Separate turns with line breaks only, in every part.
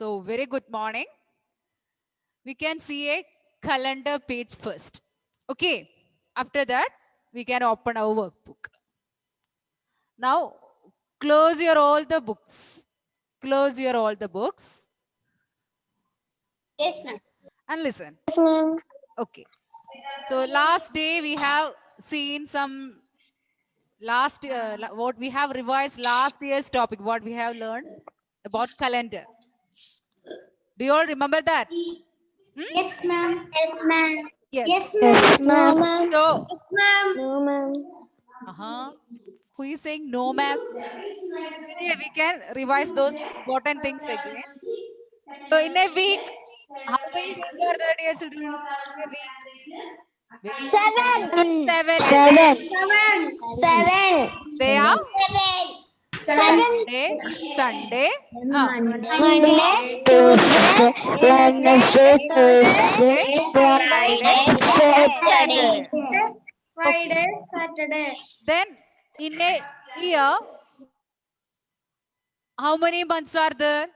So very good morning. We can see a calendar page first. Okay. After that, we can open our workbook. Now, close your all the books. Close your all the books.
Yes, ma'am.
And listen.
Yes, ma'am.
Okay. So last day we have seen some what we have revised last year's topic, what we have learned about calendar. Do you all remember that?
Yes, ma'am. Yes, ma'am.
Yes.
Yes, ma'am. No, ma'am.
So,
Yes, ma'am. No, ma'am.
who is saying no, ma'am? So anyway, we can revise those important things again. So in a week, how many days are there, dear children? In a week? Very
Seven.
7 days.
Seven.
They are
Seven.
Sunday,
Monday, Tuesday, Wednesday, Thursday,
Friday,
Saturday.
Saturday. Okay.
Saturday.
Then in a year, how many months are there?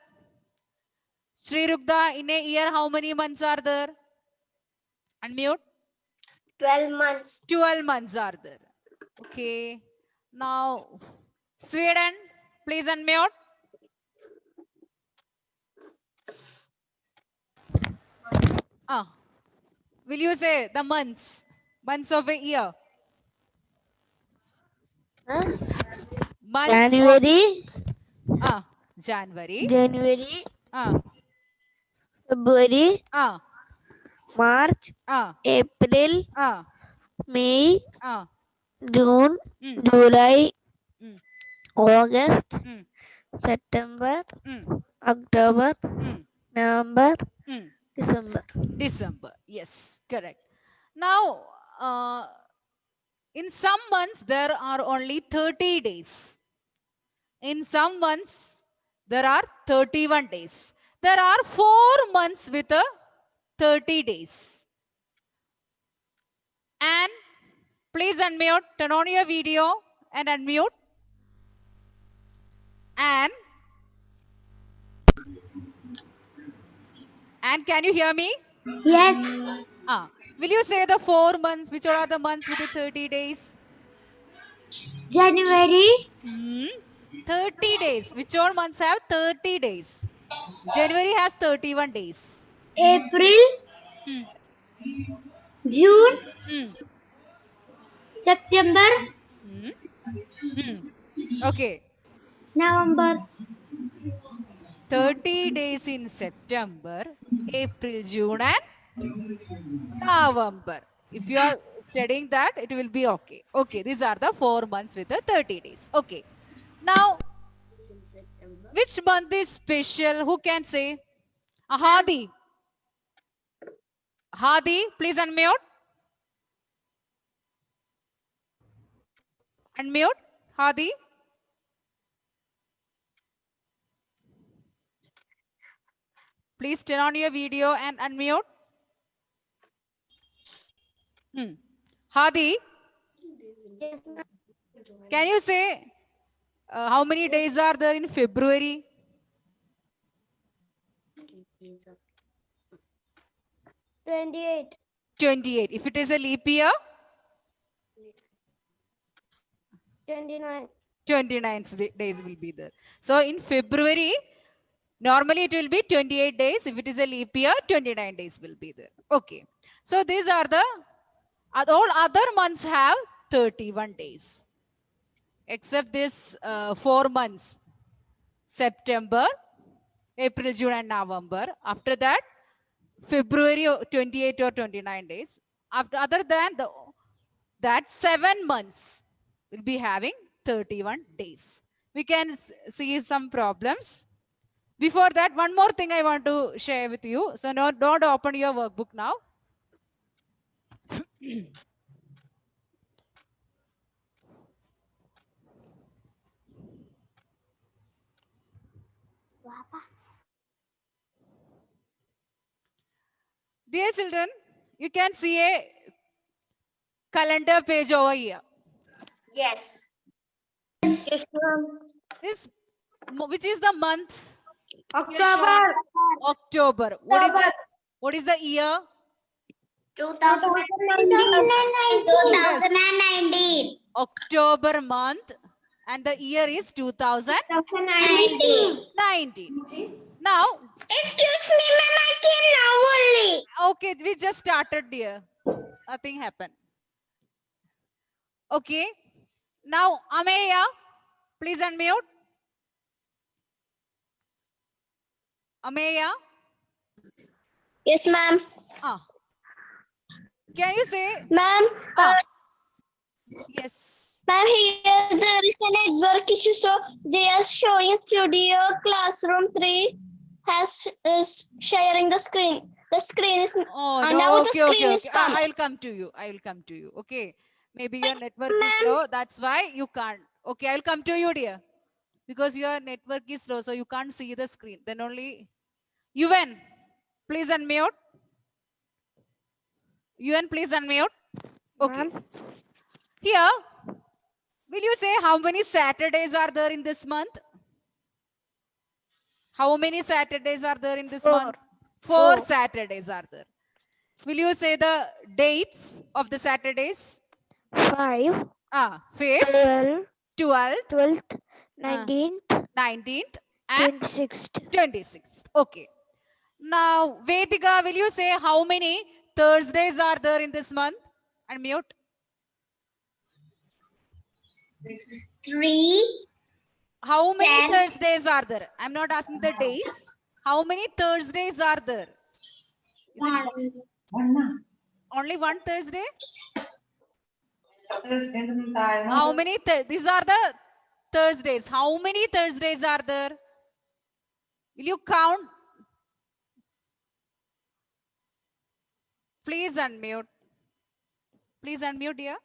Sri Rukda, in a year, how many months are there? Unmute.
12 months.
12 months are there. Okay. Now, Sweden, please unmute. Will you say the months? Months of a year. Months
January,
of, January.
January,
Uh,
February,
uh,
March,
uh,
April,
uh,
May,
uh.
June,
Mm,
July,
mm,
August,
mm,
September,
mm,
October,
mm,
November,
mm.
December.
December. Yes, correct. Now, in some months, there are only 30 days. In some months, there are 31 days. There are 4 months with a 30 days. And please unmute, turn on your video and unmute. And can you hear me?
Yes.
Will you say the 4 months, which are the months with the 30 days?
January,
30 days. Which all months have 30 days? January has 31 days.
April,
Hmm.
June,
Hmm.
September,
Hmm. Hmm. Okay.
November.
30 days in September, April, June, and November. If you are studying that, it will be okay. Okay, these are the 4 months with the 30 days. Okay. Now, which month is special? Who can say? Hadi. Hadi, please unmute. Unmute. Hadi. Please turn on your video and unmute. Hadi, can you say how many days are there in February?
28.
28. If it is a leap year,
29.
29 days will be there. So in February, normally it will be 28 days. If it is a leap year, 29 days will be there. Okay. So these are the, all other months have 31 days. Except this 4 months, September, April, June and November. After that, February 28 or 29 days. After, other than that 7 months will be having 31 days. We can see some problems. Before that, one more thing I want to share with you. So no, don't open your workbook now. Dear children, you can see a calendar page over here.
Yes. Yes, ma'am.
This, which is the month?
October.
October. What is the year?
2019.
October month, and the year is 2019.
2019.
Now,
Excuse me, ma'am, I came now only.
okay, we just started, dear. Nothing happened. Okay. Now, Ameya, please unmute. Ameya,
Yes, ma'am.
can you say?
Ma'am,
Yes.
ma'am, here there is a network issue, so they are showing studio classroom 3 is sharing the screen. The screen is
Oh,
now
no.
the
Okay,
screen
okay,
is
okay.
come.
I'll come to you. I'll come to you. Okay. Maybe your network is slow. That's why you can't. Okay, I'll come to you, dear. Because your network is slow, so you can't see the screen. Then only. UN, please unmute. UN, please unmute. Okay. Here, will you say how many Saturdays are there in this month? How many Saturdays are there in this month? 4 Saturdays are there. Will you say the dates of the Saturdays?
5,
5th,
12,
12th,
12th, 19th,
19th, and
26th.
26th. Okay. Now, Vedika, will you say how many Thursdays are there in this month? Unmute.
3.
How many
10.
Thursdays are there? I'm not asking the dates. How many Thursdays are there? Is it only one Thursday? How many? These are the Thursdays. How many Thursdays are there? Will you count? Please unmute. Please unmute, dear.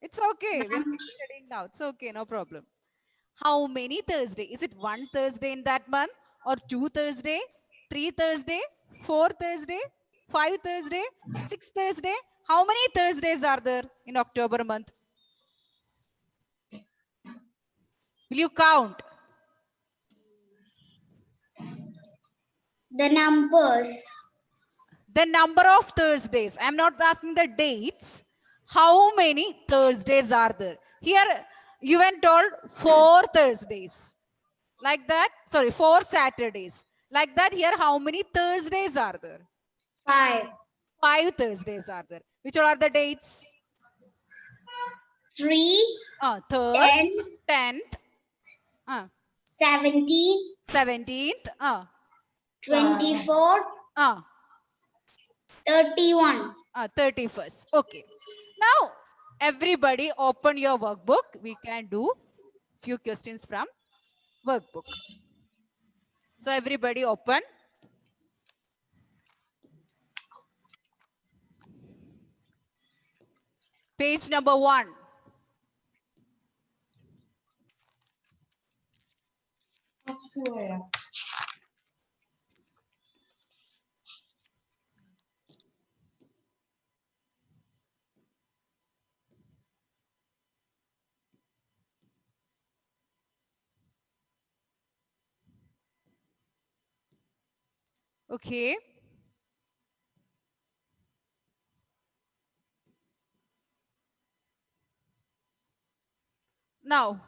It's okay. We are studying now. It's okay. No problem. How many Thursday? Is it one Thursday in that month, or 2 Thursday, 3 Thursday, 4 Thursday, 5 Thursday, 6 Thursday? How many Thursdays are there in October month? Will you count?
The numbers.
The number of Thursdays. I'm not asking the dates. How many Thursdays are there? Here you were told 4 Thursdays. Like that. Sorry, 4 Saturdays. Like that, here how many Thursdays are there?
5.
5 Thursdays are there. Which are the dates?
3.
3rd,
10.
10th,
17.
17th,
24. 31.
31st. Okay. Now, everybody open your workbook. We can do few questions from workbook. So, everybody open. Page number 1. Okay. Now,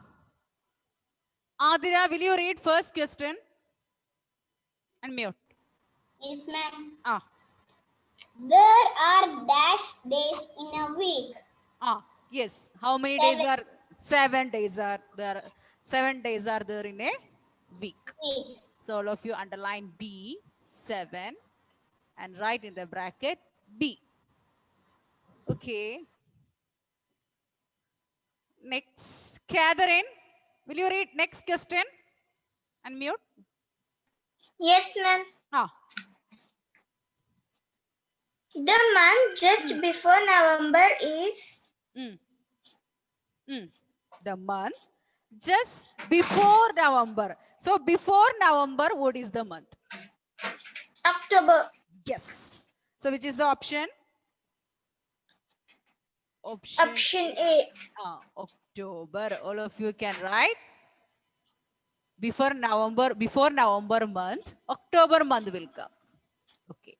Adira, will you read first question? Unmute.
Yes, ma'am.
Ah.
There are dash days in a week.
Yes. How many days are 7 days are there? 7 days are there in a week. So all of you underline B 7 and write in the bracket B. Okay. Next, Catherine, will you read next question? Unmute.
Yes, ma'am. The month just before November is
The month just before November. So before November, what is the month?
October.
Yes. So which is the option?
Option A.
October. All of you can write. before November month, October month will come. Okay.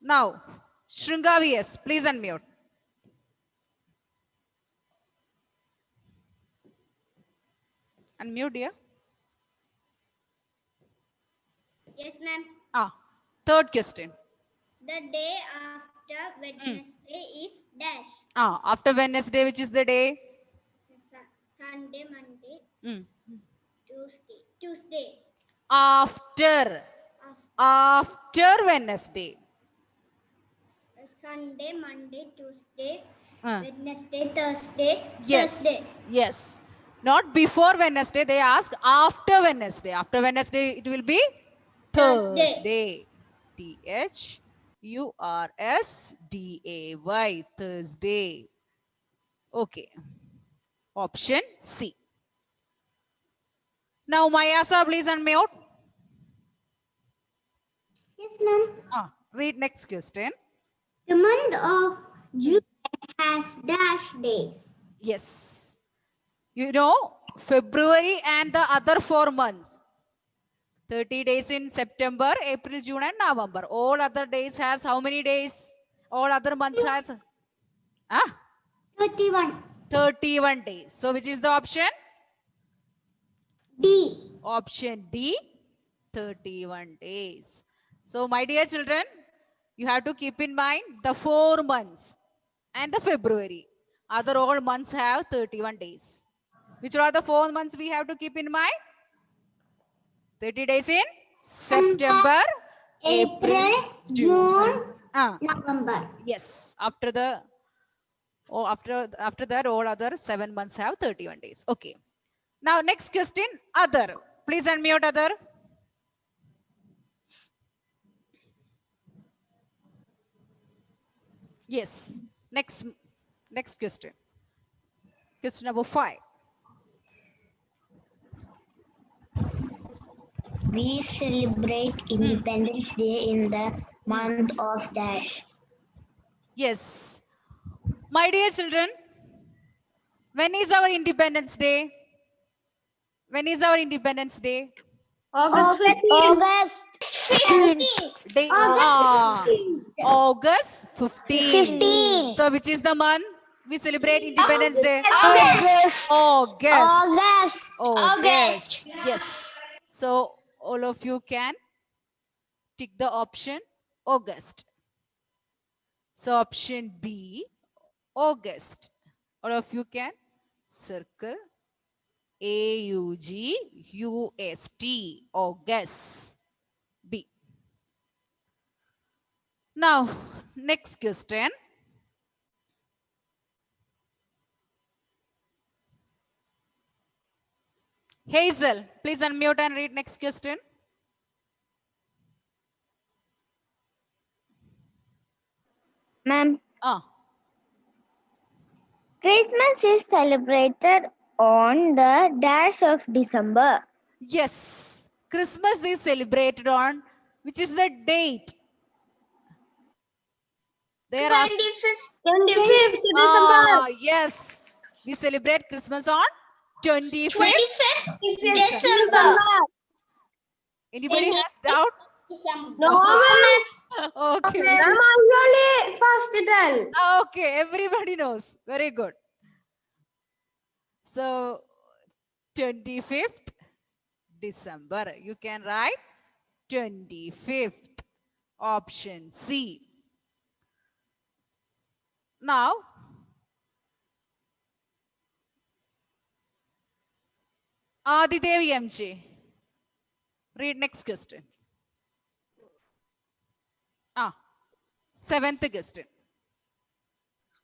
Now, Shringavi, yes, please unmute. Unmute, dear.
Yes, ma'am.
Third question.
The day after Wednesday is dash.
After Wednesday, which is the day?
Sunday, Monday,
Mm.
Tuesday.
After Wednesday.
Sunday, Monday, Tuesday,
Uh,
Wednesday, Thursday,
yes.
Thursday.
Yes. Not before Wednesday. They ask after Wednesday. After Wednesday, it will be Thursday. Thursday. Thursday. Okay. Option C. Now, Mayasa, please unmute.
Yes, ma'am.
Read next question.
The month of June has dash days.
Yes. You know, February and the other 4 months. 30 days in September, April, June and November. All other days has how many days? All other months has
31.
31 days. So which is the option?
D.
Option D, 31 days. So my dear children, you have to keep in mind the 4 months and the February. Other all months have 31 days. Which are the 4 months we have to keep in mind? 30 days in September, April,
June,
Ah,
November.
yes. After that, all other 7 months have 31 days. Okay. Now next question, other. Please unmute other. Yes. Next question. Question number 5.
We celebrate Independence Day in the month of dash.
Yes. My dear children, when is our Independence Day? When is our Independence Day?
August 15th.
Day, August 15th. So which is the month we celebrate Independence Day? August. Yes. So all of you can tick the option August. So option B, August. All of you can circle AUGUST, August. B. Now, next question. Hazel, please unmute and read next question.
Ma'am,
Ah,
Christmas is celebrated on the dash of December.
yes. Christmas is celebrated on, which is the date? They are asking.
25th
Ah, yes. We celebrate Christmas on 25th
December.
Anybody has doubt?
No,
Okay.
ma'am, usually first tell.
Okay, everybody knows. Very good. So, 25th December. You can write 25th. Option C. Now, Adidevi MJ. Read next question. 7th question.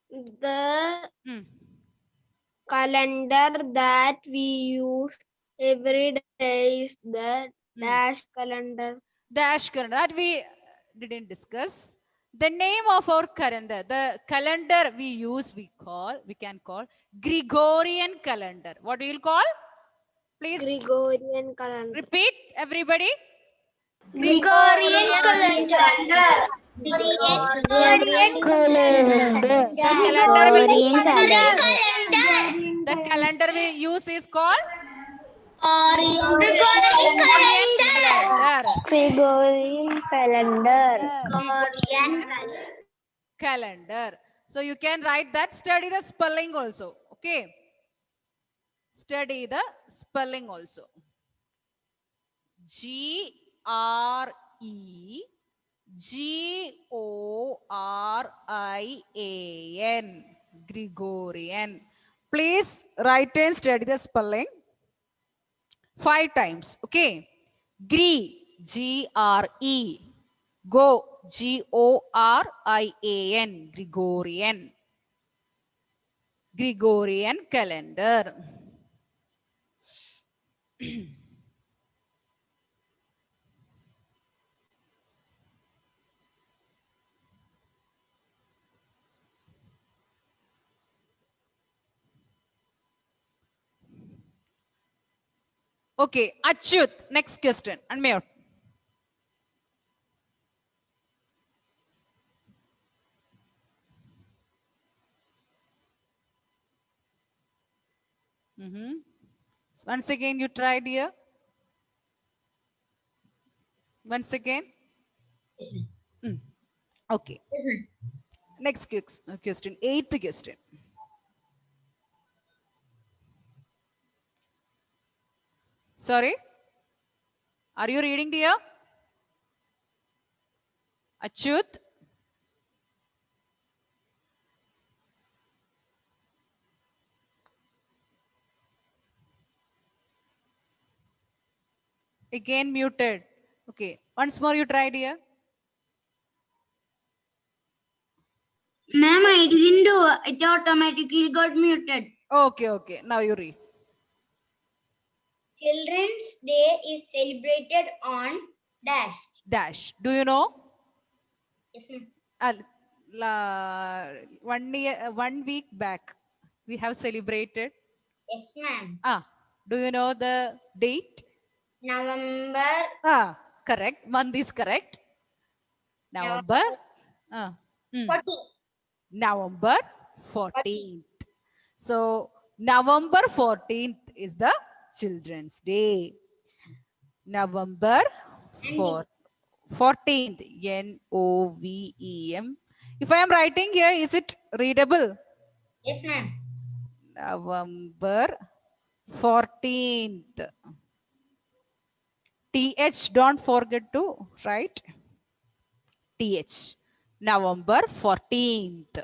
The calendar that we use every day is the dash calendar.
Dash calendar that we didn't discuss. The name of our calendar, the calendar we use, we can call Gregorian calendar. What do you call? Please
Gregorian calendar.
repeat, everybody.
Gregorian calendar.
The calendar we use is called
Gregorian calendar.
Gregorian calendar.
Calendar. So you can write that. Study the spelling also. Okay. Study the spelling also. Gregorian. Gregorian. Please write and study the spelling 5 times. Okay. Gre. Go. Gorian. Gregorian. Gregorian calendar. Okay, Achyut, next question. Unmute. Once again, you tried here. Once again. Okay. Next question, 8th question. Sorry? Are you reading, dear? Achyut? Again muted. Okay. Once more you try, dear.
Ma'am, I didn't do it. It automatically got muted.
Okay, okay. Now you read.
Children's Day is celebrated on dash.
Dash. Do you know?
Yes, ma'am.
1 week back, we have celebrated.
Yes, ma'am.
Do you know the date?
November.
Correct. Month is correct. November.
14th.
November 14th. So November 14th is the Children's Day. November 14th. Novem. If I am writing here, is it readable?
Yes, ma'am.
November 14th. TH, don't forget to write TH. November 14th.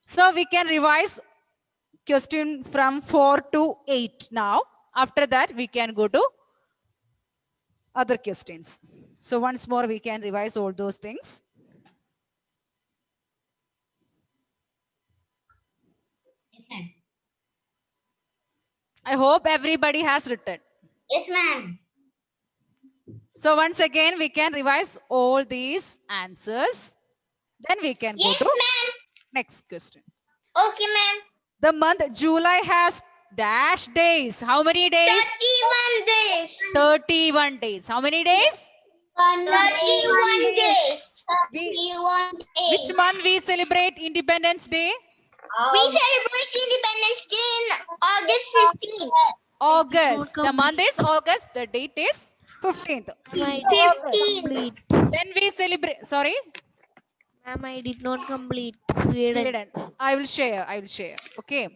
So we can revise question from 4 to 8 now. After that, we can go to other questions. So once more, we can revise all those things.
Yes, ma'am.
I hope everybody has written.
Yes, ma'am.
So once again, we can revise all these answers. Then we can go
Yes,
to
ma'am.
next question.
Okay, ma'am.
The month July has dash days. How many days?
31 days.
31 days. How many days?
31 days.
We,
31 days.
which month we celebrate Independence Day?
We celebrate Independence Day in August 15th.
August. The month is August. The date is 15th.
Ma'am, I
So
did not
August.
complete.
When we celebrate, sorry?
Ma'am, I did not complete. Sweden.
Sweden. I will share. I will share. Okay.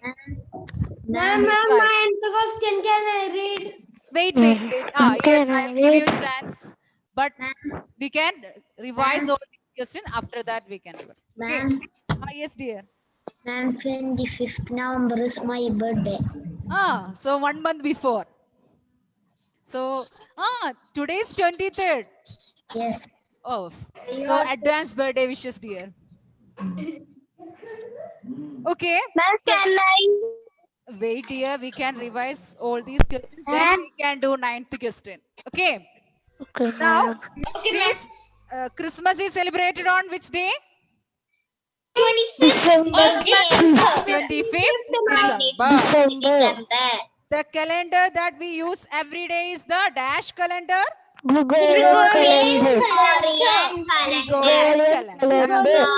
Ma'am,
Please write.
my question can I read?
Wait.
Okay,
Yes, I will give you a chance. But we can revise all the question. After that, we can. Okay. Yes, dear.
Ma'am, 25th November is my birthday.
So 1 month before. So, today is 23rd.
Yes.
Oh, so advance birthday wishes, dear. Okay.
Ma'am, can I?
Wait, dear. We can revise all these questions. Then we can do 9th question. Okay.
Okay,
Now,
ma'am.
this Christmas is celebrated on which day?
December.
25th December.
December.
The calendar that we use every day is the dash calendar.
Gregorian calendar.
Gregorian calendar.
Calendar.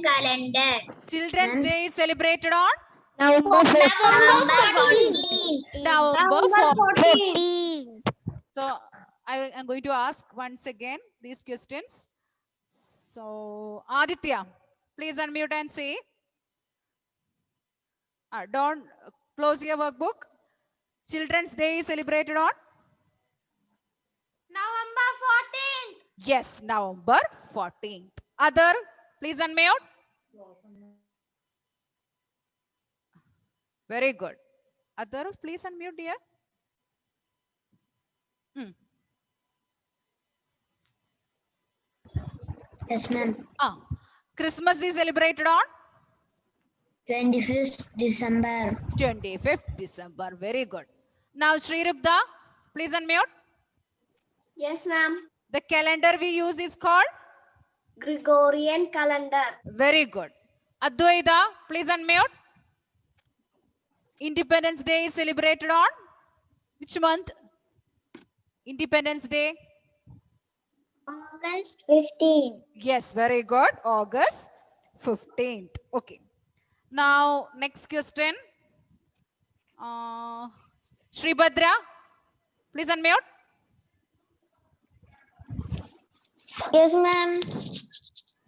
calendar.
Children's Day is celebrated on
November
14th.
November 14th.
14th.
So I am going to ask once again these questions. So Aditya, please unmute and say. Don't close your workbook. Children's Day is celebrated on?
November 14th.
Yes, November 14th. Other, please unmute. Very good. Other, please unmute, dear.
Yes, ma'am.
Christmas is celebrated on
25th December.
25th December. Very good. Now, Sri Rugda, please unmute.
Yes, ma'am.
The calendar we use is called?
Gregorian calendar.
Very good. Advaita, please unmute. Independence Day is celebrated on which month? Independence Day?
August 15th.
Yes, very good. August 15th. Okay. Now, next question. Shri Bhadra, please unmute.
Yes, ma'am.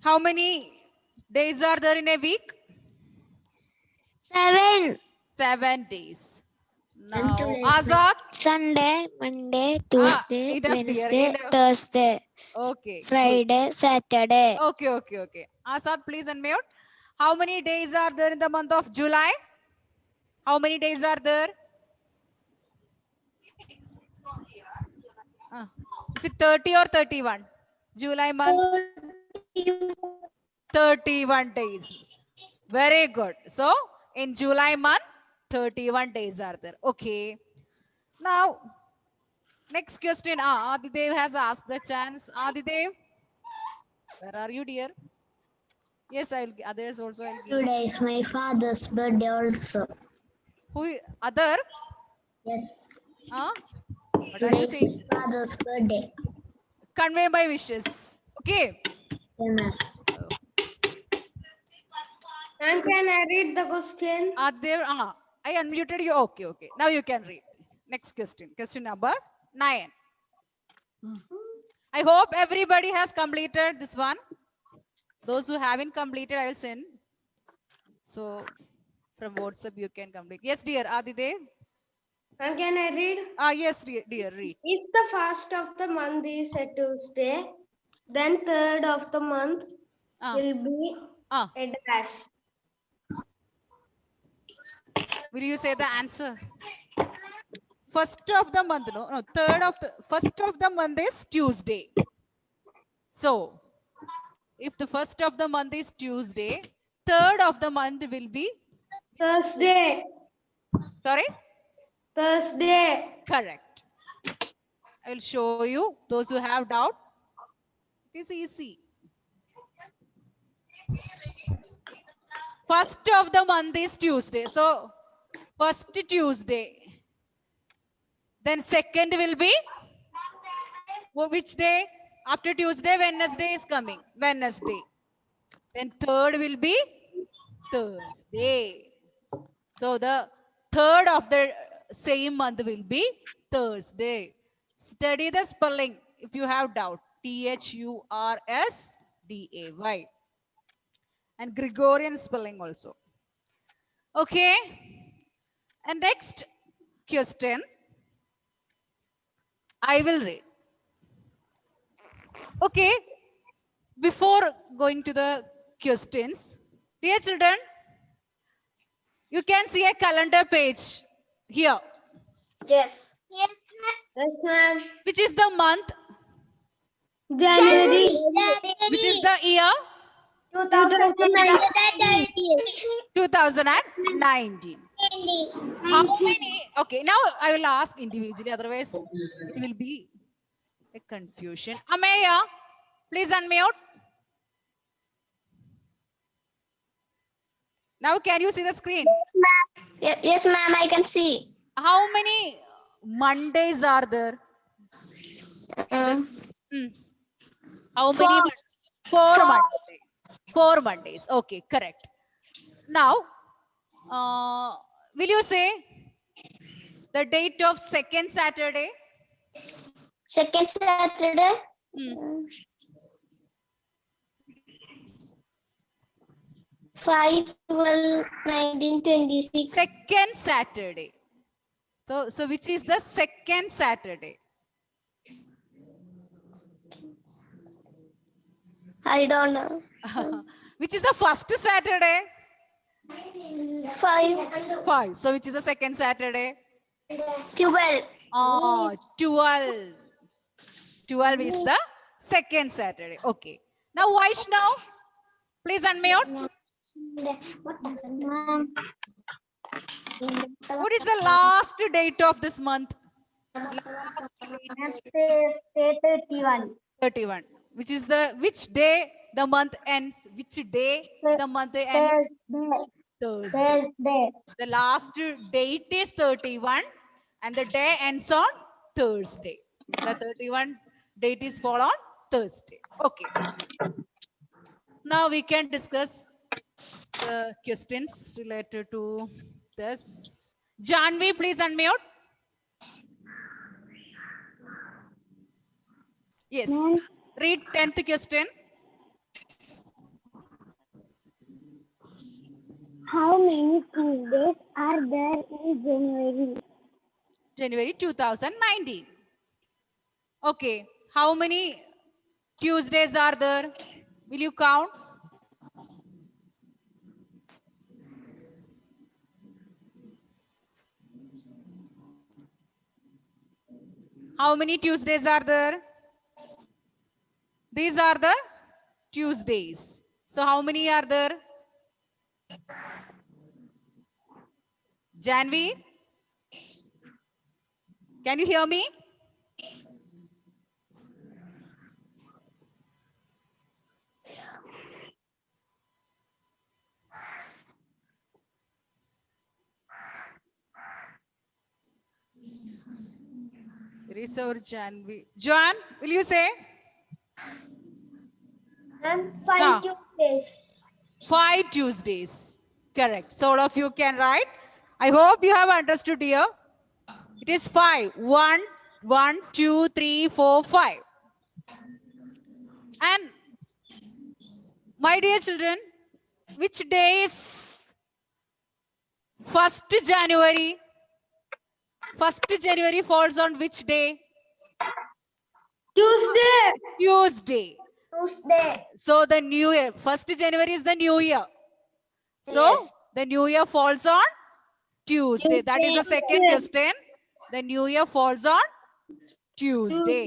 How many days are there in a week?
7.
7 days. Now,
today is
Azad.
Sunday, Monday, Tuesday,
enough, dear,
Wednesday,
enough.
Thursday,
Okay. good.
Friday, Saturday.
Okay. Asad, please unmute. How many days are there in the month of July? How many days are there? Is it 30 or 31? July month? 31 days. Very good. So, in July month, 31 days are there. Okay. Now, next question. Adidev has asked the chance. Adidev, where are you, dear? Yes, others also. I'll give.
Today is my father's birthday also.
Other?
Yes.
What are
Today
you
is
saying?
my father's birthday.
Convey my wishes. Okay.
Yeah, ma'am.
Ma'am, can I read the question?
There, I unmuted you. Okay. Now you can read. Next question. Question number 9. I hope everybody has completed this one. Those who haven't completed, I'll send. So from WhatsApp you can complete. Yes, dear. Adidev.
Ma'am, can I read?
Yes, dear. Read.
If the first of the month is a Tuesday, then third of the month will be
Ah.
a dash.
Will you say the answer? First of the month, no, first of the month is Tuesday. So, if the first of the month is Tuesday, third of the month will be?
Thursday.
Sorry?
Thursday.
Correct. I will show you. Those who have doubt, it is easy. First of the month is Tuesday. So, first Tuesday. Then second will be? Which day? After Tuesday, Wednesday is coming. Wednesday. Then third will be Thursday. So, the third of the same month will be Thursday. Study the spelling if you have doubt. Thursday. And Gregorian spelling also. Okay. And next question. I will read. Okay. Before going to the questions, dear children, you can see a calendar page here.
Yes.
Yes,
Yes, ma'am.
Which is the month?
January.
Which is the year? 2019. How many? Okay, now I will ask individually, otherwise it will be a confusion. Ameya, please unmute. Now can you see the screen?
Yes, ma'am, I can see.
How many Mondays are there? How many? 4 Mondays. 4 Mondays. Okay, correct. Now, Will you say the date of second Saturday?
Second Saturday.
Hmm.
5/12/1926.
Second Saturday. So which is the second Saturday?
I don't know.
Which is the first Saturday?
5,
5. So which is the second Saturday?
12.
12. 12 is the second Saturday. Okay. Now Vaishnav, please unmute. What is the last date of this month? Last date. 31. Which day the month ends? Which day the month ends? Thursday. The last date is 31 and the day ends on Thursday. The 31 date is fall on Thursday. Okay. Now we can discuss the questions related to this. Janvi, please unmute. Yes. Read 10th question.
How many Tuesdays are there in January?
January 2019. Okay. How many Tuesdays are there? Will you count? How many Tuesdays are there? These are the Tuesdays. So how many are there? Janvi? Can you hear me? Where is our Janvi? Joan, will you say?
Ma'am,
Ah.
5 Tuesdays.
5 Tuesdays. Correct. So all of you can write. I hope you have understood here. It is 5. 1, 1, 2, 3, 4, 5. And my dear children, which day is 1st January? 1st January falls on which day?
Tuesday.
Tuesday.
Tuesday.
So the new year, 1st January is the new year. So
Yes.
the new year falls on Tuesday. That is the second question. The new year falls on Tuesday.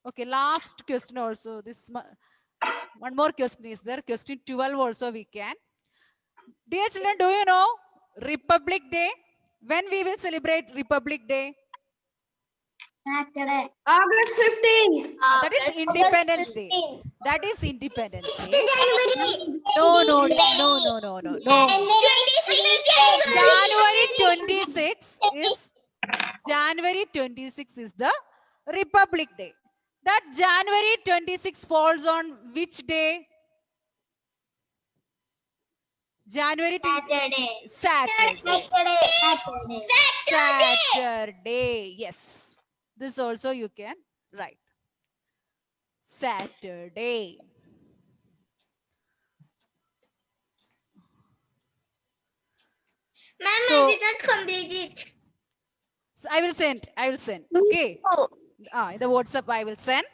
Okay, last question also. One more question is there. Question 12 also we can. Dear children, do you know Republic Day? When we will celebrate Republic Day?
Saturday.
August 15th.
That is Independence Day. That is Independence Day.
January.
No. January 26 is the Republic Day. That January 26 falls on which day? January 26. Saturday. Saturday. Yes. This also you can write. Saturday.
Ma'am,
So-
I did not complete it.
So I will send. Okay. In the WhatsApp I will send.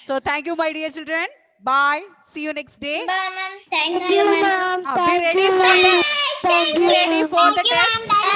So thank you, my dear children. Bye. See you next day.
Bye, ma'am. Thank you, ma'am.
Be ready for the test.